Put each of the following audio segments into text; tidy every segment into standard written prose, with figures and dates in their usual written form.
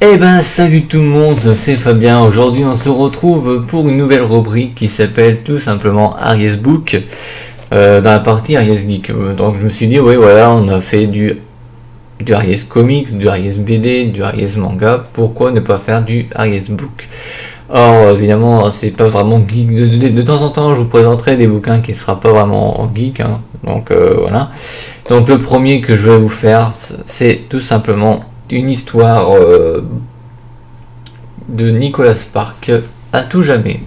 Eh ben salut tout le monde, c'est Fabien. Aujourd'hui on se retrouve pour une nouvelle rubrique qui s'appelle tout simplement Aries Book dans la partie Aries Geek. Donc je me suis dit ouais voilà, on a fait du Aries Comics, du Aries BD, du Aries Manga, pourquoi ne pas faire du Aries Book? Or évidemment c'est pas vraiment geek, de temps en temps je vous présenterai des bouquins qui ne sera pas vraiment geek, hein. Donc voilà. Donc le premier que je vais vous faire c'est tout simplement une histoire de Nicholas Sparks à tout jamais,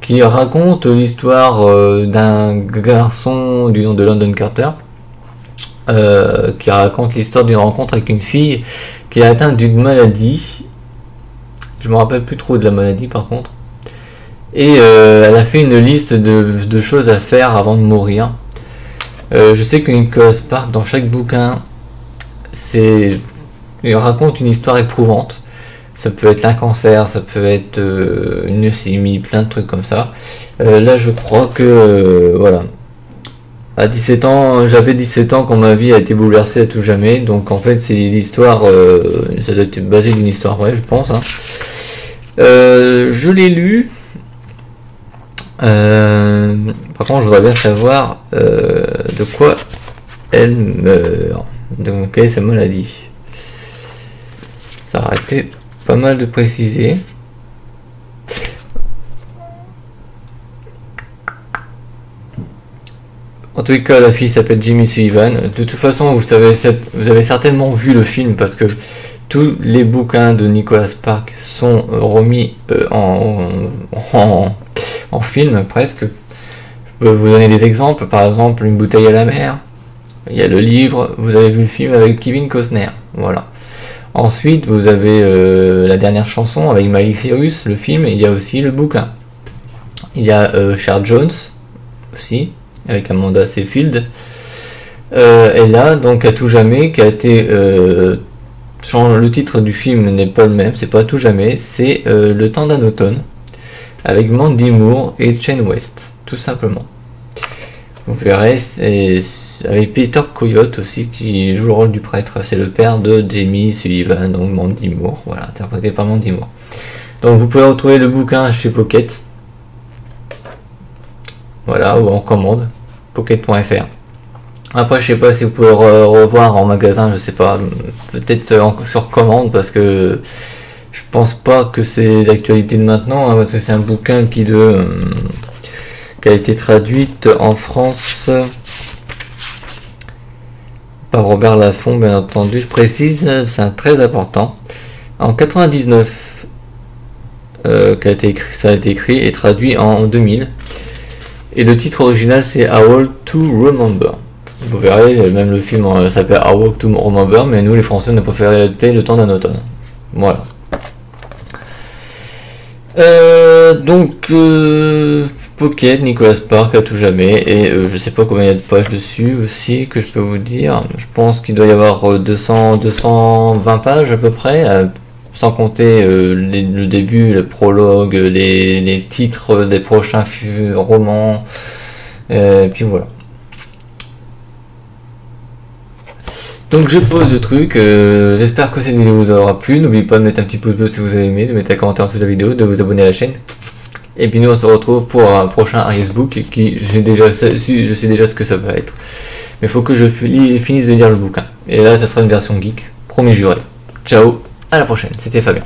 qui raconte l'histoire d'un garçon du nom de London Carter, qui raconte l'histoire d'une rencontre avec une fille qui est atteinte d'une maladie. Je me rappelle plus trop de la maladie par contre. Et elle a fait une liste de choses à faire avant de mourir. Je sais que Nicholas Sparks, dans chaque bouquin, il raconte une histoire éprouvante. Ça peut être un cancer, ça peut être une leucémie, plein de trucs comme ça. Là, je crois que voilà. À 17 ans, j'avais 17 ans quand ma vie a été bouleversée à tout jamais. Donc en fait, c'est l'histoire, ça doit être basé d'une histoire vraie, je pense, hein. Je l'ai lu. Par contre, je voudrais bien savoir de quoi elle meurt. Donc, quelle est sa maladie? Ça aurait été pas mal de préciser. En tous les cas, la fille s'appelle Jamie Sullivan. De toute façon, vous avez certainement vu le film parce que tous les bouquins de Nicholas Sparks sont remis en film presque. Je peux vous donner des exemples. Par exemple, Une bouteille à la mer. Il y a le livre. Vous avez vu le film avec Kevin Costner. Voilà. Ensuite, vous avez La dernière chanson avec Miley Cyrus, le film, et il y a aussi le bouquin. Il y a Cher Jones aussi, avec Amanda Seyfried. Et là, donc à tout jamais, qui a été... le titre du film n'est pas le même, c'est pas à tout jamais, c'est Le temps d'un automne, avec Mandy Moore et Chen West, tout simplement. Vous verrez, c'est avec Peter Coyote aussi qui joue le rôle du prêtre, c'est le père de Jamie Sullivan, donc Mandy Moore, voilà, interprété par Mandy Moore. Donc vous pouvez retrouver le bouquin chez Pocket, voilà, ou en commande, pocket.fr. Après je sais pas si vous pouvez revoir en magasin, je sais pas, peut-être sur commande parce que je pense pas que c'est d'actualité de maintenant, hein, parce que c'est un bouquin qui a été traduite en France par Robert Laffont, bien entendu, je précise, c'est très important. En 99, ça a été écrit et traduit en 2000. Et le titre original c'est A Walk to Remember. Vous verrez, même le film s'appelle A Walk to Remember, mais nous les Français on a préféré l'appeler Le temps d'un automne. Voilà. Pocket, Nicholas Sparks à tout jamais, et je sais pas combien il y a de pages dessus aussi que je peux vous dire. Je pense qu'il doit y avoir 220 pages à peu près, sans compter le début, le prologue, les titres des prochains romans, puis voilà. Donc je pose le truc, j'espère que cette vidéo vous aura plu, n'oubliez pas de mettre un petit pouce bleu si vous avez aimé, de mettre un commentaire sous la vidéo, de vous abonner à la chaîne. Et puis nous on se retrouve pour un prochain Aries Book qui je sais déjà ce que ça va être. Mais il faut que je finisse de lire le bouquin. Et là ça sera une version geek, promis juré. Ciao, à la prochaine, c'était Fabien.